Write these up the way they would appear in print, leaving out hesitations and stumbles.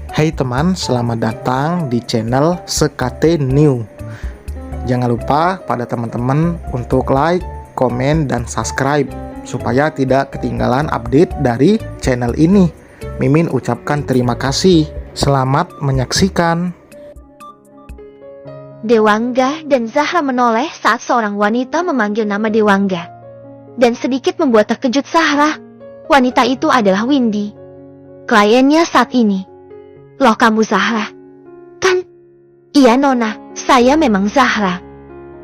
Hai teman, selamat datang di channel Sekate New. Jangan lupa pada teman-teman untuk like, komen, dan subscribe supaya tidak ketinggalan update dari channel ini. Mimin ucapkan terima kasih. Selamat menyaksikan. Dewangga dan Zahra menoleh saat seorang wanita memanggil nama Dewangga. Dan sedikit membuat terkejut Zahra. Wanita itu adalah Windy, kliennya saat ini. Loh, kamu Zahra? Kan? Iya Nona, saya memang Zahra.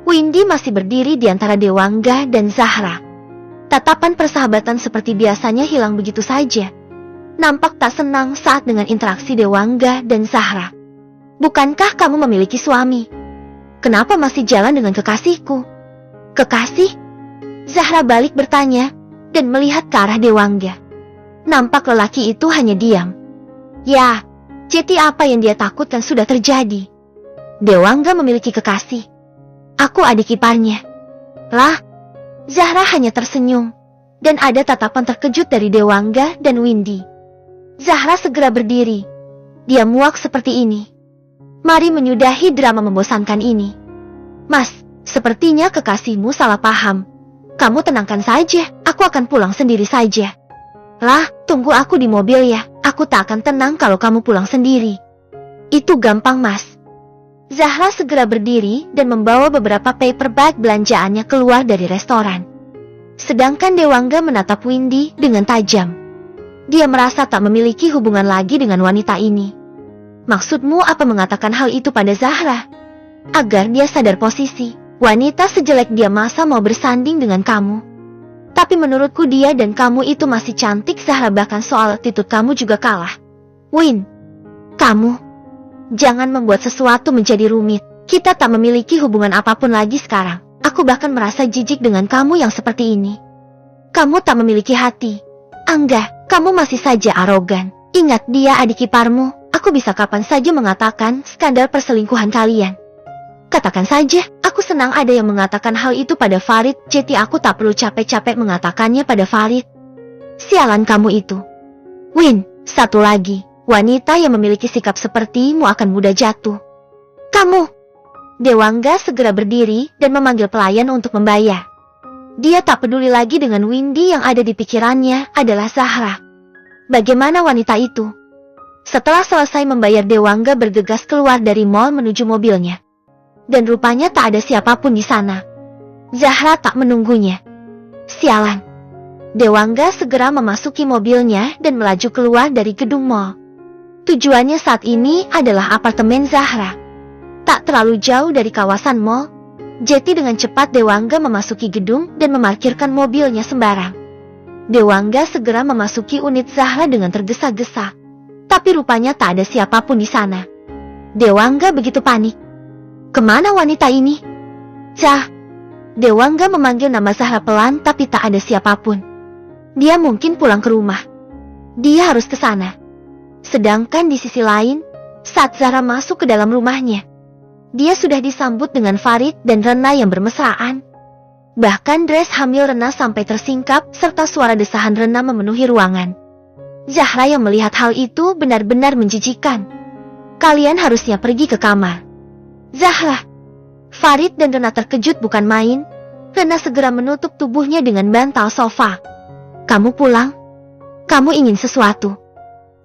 Windy masih berdiri di antara Dewangga dan Zahra. Tatapan persahabatan seperti biasanya hilang begitu saja. Nampak tak senang saat dengan interaksi Dewangga dan Zahra. Bukankah kamu memiliki suami? Kenapa masih jalan dengan kekasihku? Kekasih? Zahra balik bertanya dan melihat ke arah Dewangga. Nampak lelaki itu hanya diam. Ya, jadi apa yang dia takutkan sudah terjadi. Dewangga memiliki kekasih. Aku adik iparnya. Lah, Zahra hanya tersenyum. Dan ada tatapan terkejut dari Dewangga dan Windy. Zahra segera berdiri. Dia muak seperti ini. Mari menyudahi drama membosankan ini. Mas, sepertinya kekasihmu salah paham. Kamu tenangkan saja, aku akan pulang sendiri saja. Lah, tunggu aku di mobil ya. Aku tak akan tenang kalau kamu pulang sendiri. Itu gampang, Mas. Zahra segera berdiri dan membawa beberapa paper bag belanjaannya keluar dari restoran. Sedangkan Dewangga menatap Windy dengan tajam. Dia merasa tak memiliki hubungan lagi dengan wanita ini. Maksudmu apa mengatakan hal itu pada Zahra? Agar dia sadar posisi. Wanita sejelek dia masa mau bersanding dengan kamu? Tapi menurutku dia dan kamu itu masih cantik Zahra, bahkan soal attitude kamu juga kalah. Win, kamu jangan membuat sesuatu menjadi rumit. Kita tak memiliki hubungan apapun lagi sekarang. Aku bahkan merasa jijik dengan kamu yang seperti ini. Kamu tak memiliki hati. Angga, kamu masih saja arogan. Ingat dia adik iparmu. Aku bisa kapan saja mengatakan skandal perselingkuhan kalian. Katakan saja, aku senang ada yang mengatakan hal itu pada Farid, jadi aku tak perlu capek-capek mengatakannya pada Farid. Sialan kamu itu. Win, satu lagi, wanita yang memiliki sikap sepertimu akan mudah jatuh. Kamu! Dewangga segera berdiri dan memanggil pelayan untuk membayar. Dia tak peduli lagi dengan Windy, yang ada di pikirannya adalah Zahra. Bagaimana wanita itu? Setelah selesai membayar, Dewangga bergegas keluar dari mall menuju mobilnya. Dan rupanya tak ada siapapun di sana. Zahra tak menunggunya. Sialan. Dewangga segera memasuki mobilnya dan melaju keluar dari gedung mall. Tujuannya saat ini adalah apartemen Zahra. Tak terlalu jauh dari kawasan mall. Jadi dengan cepat Dewangga memasuki gedung dan memarkirkan mobilnya sembarang. Dewangga segera memasuki unit Zahra dengan tergesa-gesa. Tapi rupanya tak ada siapapun di sana. Dewangga begitu panik. Kemana wanita ini? Zah. Dewangga memanggil nama Zahra pelan, tapi tak ada siapapun. Dia mungkin pulang ke rumah. Dia harus ke sana. Sedangkan di sisi lain, saat Zahra masuk ke dalam rumahnya, dia sudah disambut dengan Farid dan Rena yang bermesraan. Bahkan dress hamil Rena sampai tersingkap, serta suara desahan Rena memenuhi ruangan. Zahra yang melihat hal itu benar-benar menjijikan. Kalian harusnya pergi ke kamar. Zahra. Farid dan Rena terkejut bukan main. Rena segera menutup tubuhnya dengan bantal sofa. Kamu pulang? Kamu ingin sesuatu?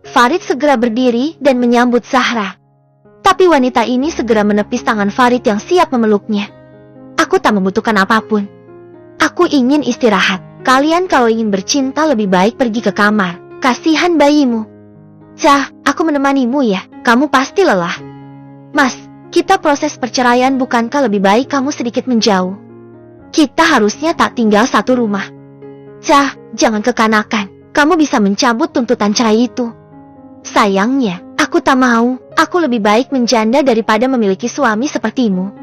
Farid segera berdiri dan menyambut Zahra. Tapi wanita ini segera menepis tangan Farid yang siap memeluknya. Aku tak membutuhkan apapun. Aku ingin istirahat. Kalian kalau ingin bercinta lebih baik pergi ke kamar. Kasihan bayimu. Zah, aku menemanimu ya. Kamu pasti lelah. Mas, kita proses perceraian, bukankah lebih baik kamu sedikit menjauh? Kita harusnya tak tinggal satu rumah. Zah, jangan kekanakan. Kamu bisa mencabut tuntutan cerai itu. Sayangnya, aku tak mau. Aku lebih baik menjanda daripada memiliki suami sepertimu.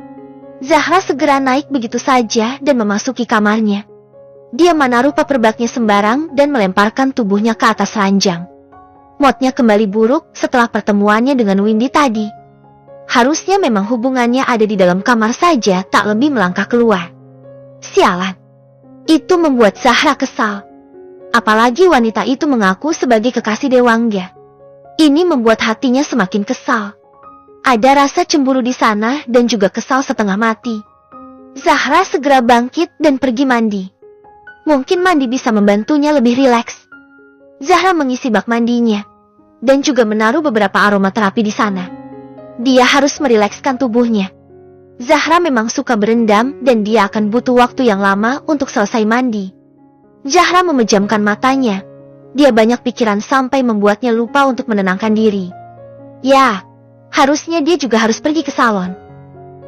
Zahra segera naik begitu saja dan memasuki kamarnya. Dia menaruh paper bagnya sembarang dan melemparkan tubuhnya ke atas ranjang. Moodnya kembali buruk setelah pertemuannya dengan Windy tadi. Harusnya memang hubungannya ada di dalam kamar saja, tak lebih melangkah keluar. Sialan. Itu membuat Zahra kesal. Apalagi wanita itu mengaku sebagai kekasih Dewangga. Ini membuat hatinya semakin kesal. Ada rasa cemburu di sana dan juga kesal setengah mati. Zahra segera bangkit dan pergi mandi. Mungkin mandi bisa membantunya lebih rileks. Zahra mengisi bak mandinya dan juga menaruh beberapa aromaterapi di sana. Dia harus merilekskan tubuhnya. Zahra memang suka berendam dan dia akan butuh waktu yang lama untuk selesai mandi. Zahra memejamkan matanya. Dia banyak pikiran sampai membuatnya lupa untuk menenangkan diri. Ya, harusnya dia juga harus pergi ke salon.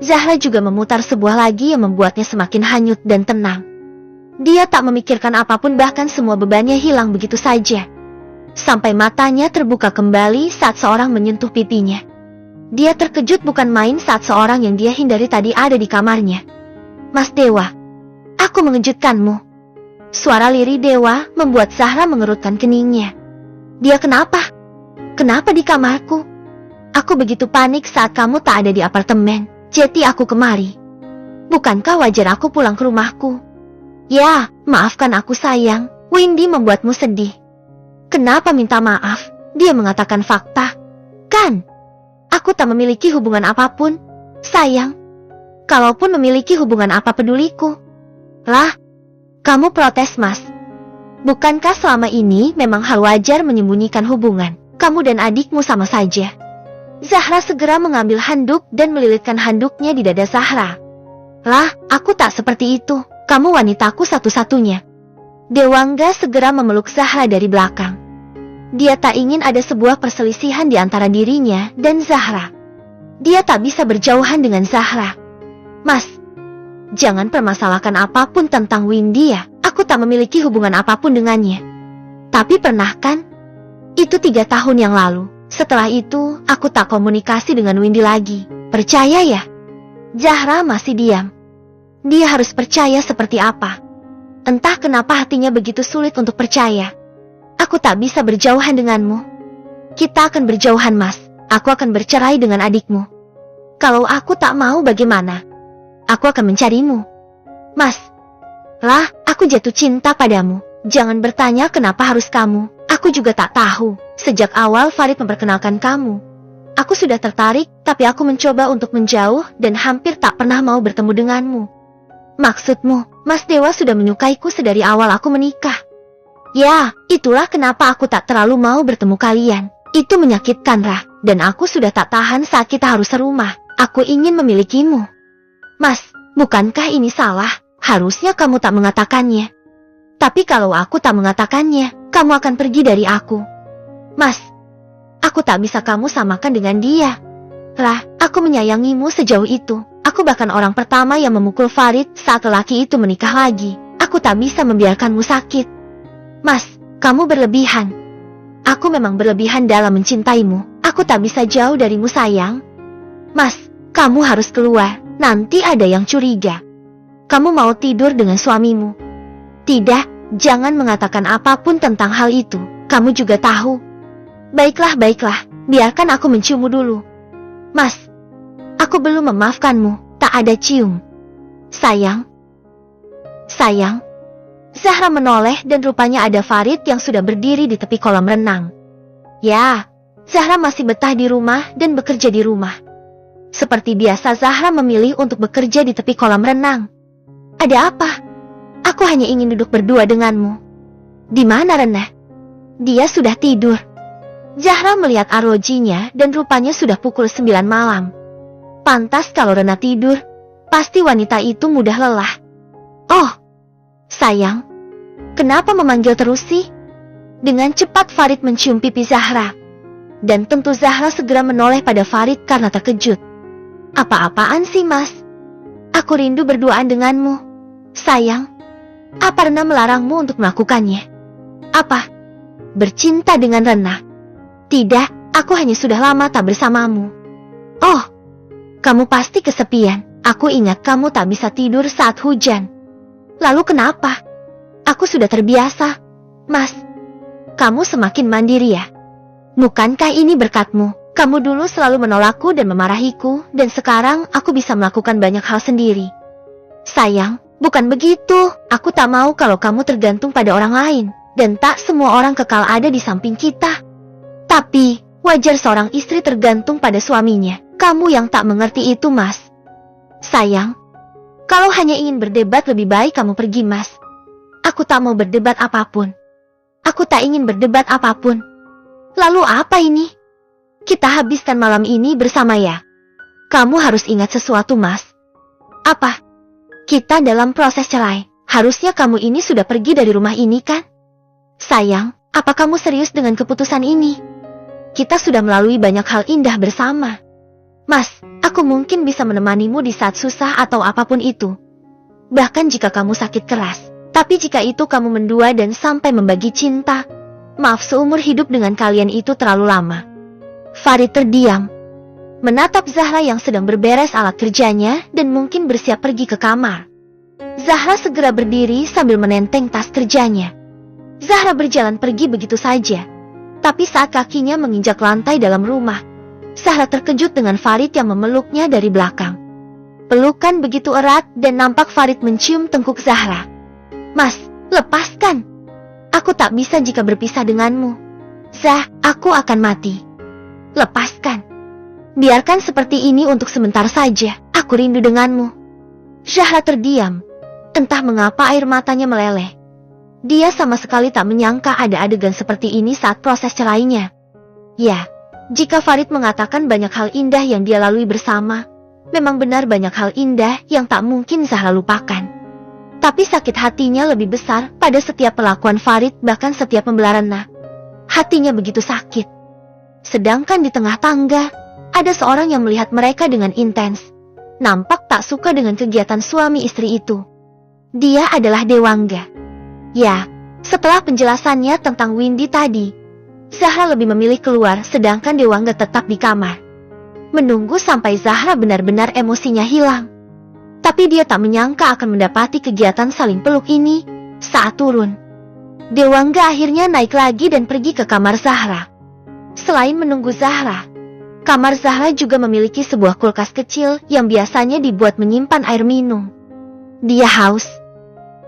Zahra juga memutar sebuah lagi yang membuatnya semakin hanyut dan tenang. Dia tak memikirkan apapun, bahkan semua bebannya hilang begitu saja. Sampai matanya terbuka kembali saat seorang menyentuh pipinya. Dia terkejut bukan main saat seorang yang dia hindari tadi ada di kamarnya. "Mas Dewa, aku mengejutkanmu." Suara lirih Dewa membuat Zahra mengerutkan keningnya. "Dia kenapa? Kenapa di kamarku? Aku begitu panik saat kamu tak ada di apartemen. Jadi aku kemari. Bukankah wajar aku pulang ke rumahku?" "Ya, maafkan aku sayang. Windy membuatmu sedih." "Kenapa minta maaf?" Dia mengatakan fakta. "Kan? Aku tak memiliki hubungan apapun, sayang. Kalaupun memiliki hubungan apa peduliku?" "Lah, kamu protes mas. Bukankah selama ini memang hal wajar menyembunyikan hubungan? Kamu dan adikmu sama saja." Zahra segera mengambil handuk dan melilitkan handuknya di dada Zahra. "Lah, aku tak seperti itu. Kamu wanitaku satu-satunya." Dewangga segera memeluk Zahra dari belakang. Dia tak ingin ada sebuah perselisihan di antara dirinya dan Zahra. Dia tak bisa berjauhan dengan Zahra. "Mas, jangan permasalahkan apapun tentang Windy ya. Aku tak memiliki hubungan apapun dengannya." "Tapi pernah kan? Itu 3 tahun yang lalu. Setelah itu, aku tak komunikasi dengan Windy lagi. Percaya ya?" Zahra masih diam. Dia harus percaya seperti apa? Entah kenapa hatinya begitu sulit untuk percaya. "Aku tak bisa berjauhan denganmu." "Kita akan berjauhan mas. Aku akan bercerai dengan adikmu." "Kalau aku tak mau bagaimana?" "Aku akan mencarimu." "Mas." "Lah, aku jatuh cinta padamu. Jangan bertanya kenapa harus kamu. Aku juga tak tahu. Sejak awal Farid memperkenalkan kamu, aku sudah tertarik, tapi aku mencoba untuk menjauh dan hampir tak pernah mau bertemu denganmu." "Maksudmu, Mas Dewa sudah menyukaiku sedari awal aku menikah?" "Ya, itulah kenapa aku tak terlalu mau bertemu kalian. Itu menyakitkan Rah, dan aku sudah tak tahan saat kita harus serumah. Aku ingin memilikimu." "Mas, bukankah ini salah? Harusnya kamu tak mengatakannya." "Tapi kalau aku tak mengatakannya, kamu akan pergi dari aku." "Mas, aku tak bisa kamu samakan dengan dia. Rah, aku menyayangimu sejauh itu. Aku bahkan orang pertama yang memukul Farid saat lelaki itu menikah lagi. Aku tak bisa membiarkanmu sakit." "Mas, kamu berlebihan." "Aku memang berlebihan dalam mencintaimu. Aku tak bisa jauh darimu sayang." "Mas, kamu harus keluar. Nanti ada yang curiga. Kamu mau tidur dengan suamimu." "Tidak, jangan mengatakan apapun tentang hal itu. Kamu juga tahu." "Baiklah, baiklah. Biarkan aku menciummu dulu." "Mas, aku belum memaafkanmu. Tak ada cium." "Sayang." "Sayang." Zahra menoleh dan rupanya ada Farid yang sudah berdiri di tepi kolam renang. Ya, Zahra masih betah di rumah dan bekerja di rumah. Seperti biasa Zahra memilih untuk bekerja di tepi kolam renang. "Ada apa? Aku hanya ingin duduk berdua denganmu." "Di mana Rena?" "Dia sudah tidur." Zahra melihat arlojinya dan rupanya sudah pukul 9 malam. Pantas kalau Rena tidur, pasti wanita itu mudah lelah. "Oh, sayang, kenapa memanggil terus sih?" Dengan cepat Farid mencium pipi Zahra. Dan tentu Zahra segera menoleh pada Farid karena terkejut. "Apa-apaan sih mas? Aku rindu berduaan denganmu. Sayang, apa Rena melarangmu untuk melakukannya?" "Apa? Bercinta dengan Rena?" "Tidak, aku hanya sudah lama tak bersamamu." "Oh, kamu pasti kesepian. Aku ingat kamu tak bisa tidur saat hujan." "Lalu kenapa?" "Aku sudah terbiasa." "Mas, kamu semakin mandiri ya? Bukankah ini berkatmu? Kamu dulu selalu menolakku dan memarahiku, dan sekarang aku bisa melakukan banyak hal sendiri." "Sayang, bukan begitu. Aku tak mau kalau kamu tergantung pada orang lain, dan tak semua orang kekal ada di samping kita. Tapi, Wajar seorang istri tergantung pada suaminya. Kamu yang tak mengerti itu, Mas. Sayang, kalau hanya ingin berdebat lebih baik kamu pergi, Mas. Aku tak mau berdebat apapun. Aku tak ingin berdebat apapun. Lalu apa ini? Kita habiskan malam ini bersama ya. Kamu harus ingat sesuatu, Mas. Apa? Kita dalam proses cerai. Harusnya kamu ini sudah pergi dari rumah ini kan? Sayang, apa kamu serius dengan keputusan ini? Kita sudah melalui banyak hal indah bersama. Mas, aku mungkin bisa menemanimu di saat susah atau apapun itu. Bahkan jika kamu sakit keras. Tapi jika itu kamu mendua dan sampai membagi cinta, maaf, seumur hidup dengan kalian itu terlalu lama. Farid terdiam, menatap Zahra yang sedang berberes alat kerjanya dan mungkin bersiap pergi ke kamar. Zahra segera berdiri sambil menenteng tas kerjanya. Zahra berjalan pergi begitu saja. Tapi saat kakinya menginjak lantai dalam rumah, Zahra terkejut dengan Farid yang memeluknya dari belakang. Pelukan begitu erat dan nampak Farid mencium tengkuk Zahra. Mas, lepaskan. Aku tak bisa jika berpisah denganmu. Zah, aku akan mati. Lepaskan. Biarkan seperti ini untuk sebentar saja. Aku rindu denganmu. Zahra terdiam. Entah mengapa air matanya meleleh. Dia sama sekali tak menyangka ada adegan seperti ini saat proses cerainya. Ya, jika Farid mengatakan banyak hal indah yang dia lalui bersama, memang benar banyak hal indah yang tak mungkin Zahra lupakan. Tapi sakit hatinya lebih besar pada setiap perlakuan Farid, bahkan setiap pembelarannya. Hatinya begitu sakit. Sedangkan di tengah tangga, ada seorang yang melihat mereka dengan intens. Nampak tak suka dengan kegiatan suami istri itu. Dia adalah Dewangga. Ya, setelah penjelasannya tentang Windy tadi, Zahra lebih memilih keluar sedangkan Dewangga tetap di kamar. Menunggu sampai Zahra benar-benar emosinya hilang. Tapi dia tak menyangka akan mendapati kegiatan saling peluk ini saat turun. Dewangga akhirnya naik lagi dan pergi ke kamar Zahra. Selain menunggu Zahra, kamar Zahra juga memiliki sebuah kulkas kecil yang biasanya dibuat menyimpan air minum. Dia haus.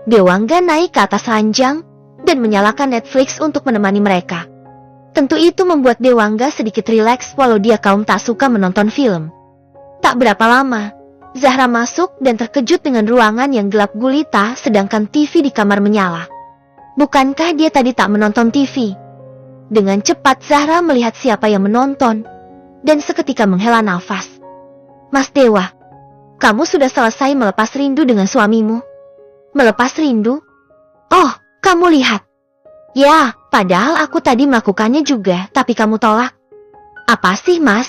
Dewangga naik ke atas ranjang dan menyalakan Netflix untuk menemani mereka. Tentu itu membuat Dewangga sedikit rileks walau dia kaum tak suka menonton film. Tak berapa lama, Zahra masuk dan terkejut dengan ruangan yang gelap gulita sedangkan TV di kamar menyala. Bukankah dia tadi tak menonton TV? Dengan cepat Zahra melihat siapa yang menonton dan seketika menghela nafas. Mas Dewa, kamu sudah selesai melepas rindu dengan suamimu? Melepas rindu? Oh, kamu lihat. Ya, padahal aku tadi melakukannya juga, tapi kamu tolak. Apa sih, Mas?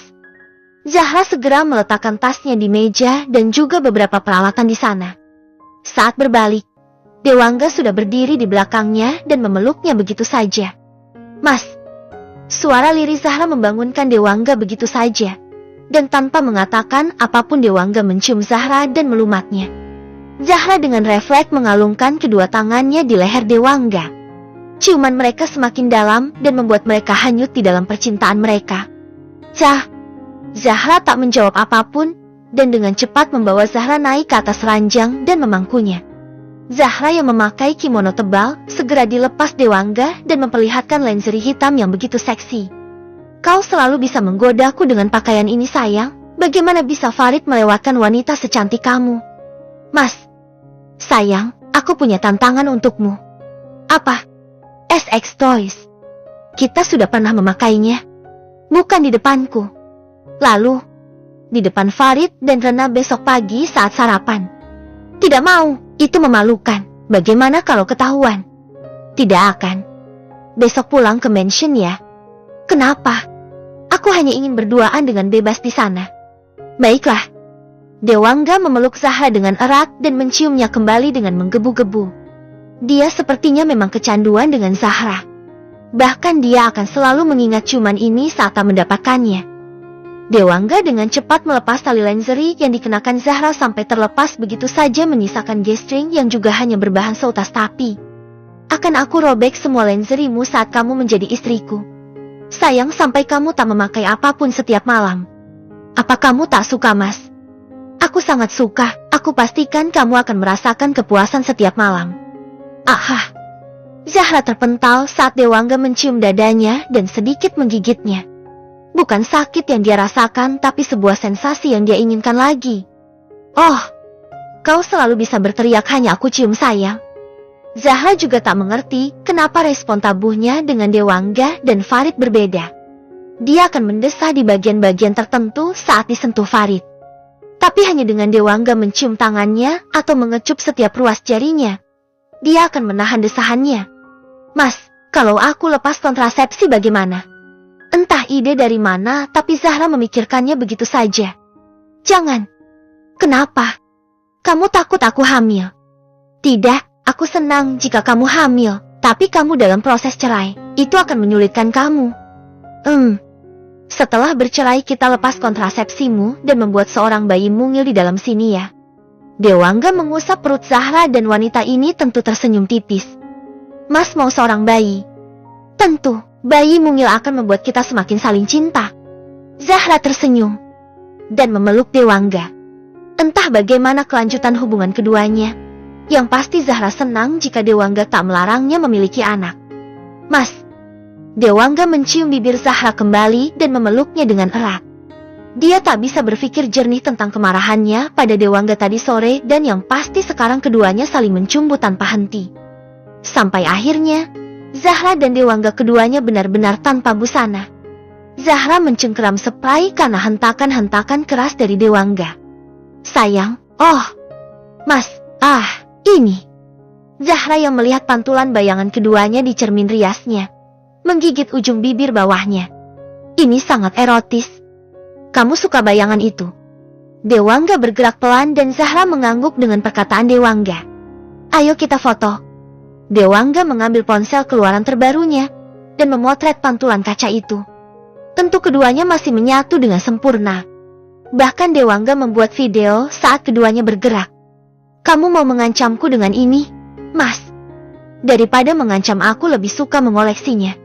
Zahra segera meletakkan tasnya di meja dan juga beberapa peralatan di sana. Saat berbalik, Dewangga sudah berdiri di belakangnya dan memeluknya begitu saja. Mas, suara lirih Zahra membangunkan Dewangga begitu saja. Dan tanpa mengatakan apapun Dewangga mencium Zahra dan melumatnya. Zahra dengan refleks mengalungkan kedua tangannya di leher Dewangga. Ciuman mereka semakin dalam dan membuat mereka hanyut di dalam percintaan mereka. Zahra tak menjawab apapun, dan dengan cepat membawa Zahra naik ke atas ranjang dan memangkunya. Zahra yang memakai kimono tebal, segera dilepas Dewangga dan memperlihatkan lenserie hitam yang begitu seksi. Kau selalu bisa menggodaku dengan pakaian ini sayang, bagaimana bisa Farid melewatkan wanita secantik kamu? Mas, sayang, aku punya tantangan untukmu. Apa? SX Toys. Kita sudah pernah memakainya. Bukan di depanku. Lalu, di depan Farid dan Rena besok pagi saat sarapan. Tidak mau, itu memalukan. Bagaimana kalau ketahuan? Tidak akan. Besok pulang ke mansion ya. Kenapa? Aku hanya ingin berduaan dengan bebas di sana. Baiklah. Dewangga memeluk Zahra dengan erat dan menciumnya kembali dengan menggebu-gebu. Dia sepertinya memang kecanduan dengan Zahra. Bahkan dia akan selalu mengingat ciuman ini saat tak mendapatkannya. Dewangga dengan cepat melepas tali lenserie yang dikenakan Zahra sampai terlepas begitu saja menyisakan G-string yang juga hanya berbahan seutas tapi. Akan aku robek semua lenseriemu saat kamu menjadi istriku. Sayang sampai kamu tak memakai apapun setiap malam. Apa kamu tak suka, Mas? Aku sangat suka, aku pastikan kamu akan merasakan kepuasan setiap malam. Aha. Zahra terpental saat Dewangga mencium dadanya dan sedikit menggigitnya. Bukan sakit yang dia rasakan, tapi sebuah sensasi yang dia inginkan lagi. Oh, kau selalu bisa berteriak hanya aku cium sayang. Zahra juga tak mengerti kenapa respon tabuhnya dengan Dewangga dan Farid berbeda. Dia akan mendesah di bagian-bagian tertentu saat disentuh Farid. Tapi hanya dengan Dewangga mencium tangannya atau mengecup setiap ruas jarinya, dia akan menahan desahannya. Mas, kalau aku lepas kontrasepsi bagaimana? Entah ide dari mana, tapi Zahra memikirkannya begitu saja. Jangan. Kenapa? Kamu takut aku hamil? Tidak. Aku senang jika kamu hamil, tapi kamu dalam proses cerai. Itu akan menyulitkan kamu. Setelah bercerai kita lepas kontrasepsimu dan membuat seorang bayi mungil di dalam sini ya. Dewangga mengusap perut Zahra dan wanita ini tentu tersenyum tipis. Mas mau seorang bayi? Tentu, bayi mungil akan membuat kita semakin saling cinta. Zahra tersenyum dan memeluk Dewangga. Entah bagaimana kelanjutan hubungan keduanya. Yang pasti Zahra senang jika Dewangga tak melarangnya memiliki anak. Mas, Dewangga mencium bibir Zahra kembali dan memeluknya dengan erat. Dia tak bisa berpikir jernih tentang kemarahannya pada Dewangga tadi sore dan yang pasti sekarang keduanya saling mencumbu tanpa henti. Sampai akhirnya, Zahra dan Dewangga keduanya benar-benar tanpa busana. Zahra mencengkeram spray karena hentakan-hentakan keras dari Dewangga. Sayang, oh, Mas, ini. Zahra yang melihat pantulan bayangan keduanya di cermin riasnya, menggigit ujung bibir bawahnya. Ini sangat erotis. Kamu suka bayangan itu? Dewangga bergerak pelan dan Zahra mengangguk dengan perkataan Dewangga. Ayo kita foto. Dewangga mengambil ponsel keluaran terbarunya dan memotret pantulan kaca itu. Tentu keduanya masih menyatu dengan sempurna. Bahkan Dewangga membuat video saat keduanya bergerak. Kamu mau mengancamku dengan ini, Mas? Daripada mengancam aku lebih suka mengoleksinya.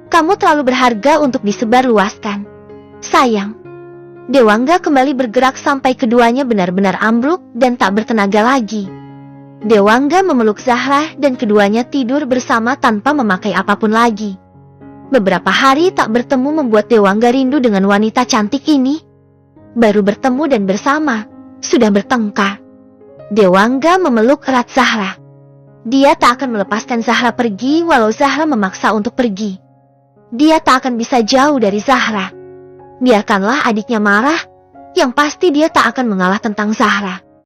Kamu terlalu berharga untuk disebarluaskan. Sayang. Dewangga kembali bergerak sampai keduanya benar-benar ambruk dan tak bertenaga lagi. Dewangga memeluk Zahra dan keduanya tidur bersama tanpa memakai apapun lagi. Beberapa hari tak bertemu membuat Dewangga rindu dengan wanita cantik ini. Baru bertemu dan bersama, sudah bertengkar. Dewangga memeluk erat Zahra. Dia tak akan melepaskan Zahra pergi walau Zahra memaksa untuk pergi. Dia tak akan bisa jauh dari Zahra. Biarkanlah adiknya marah, yang pasti dia tak akan mengalah tentang Zahra.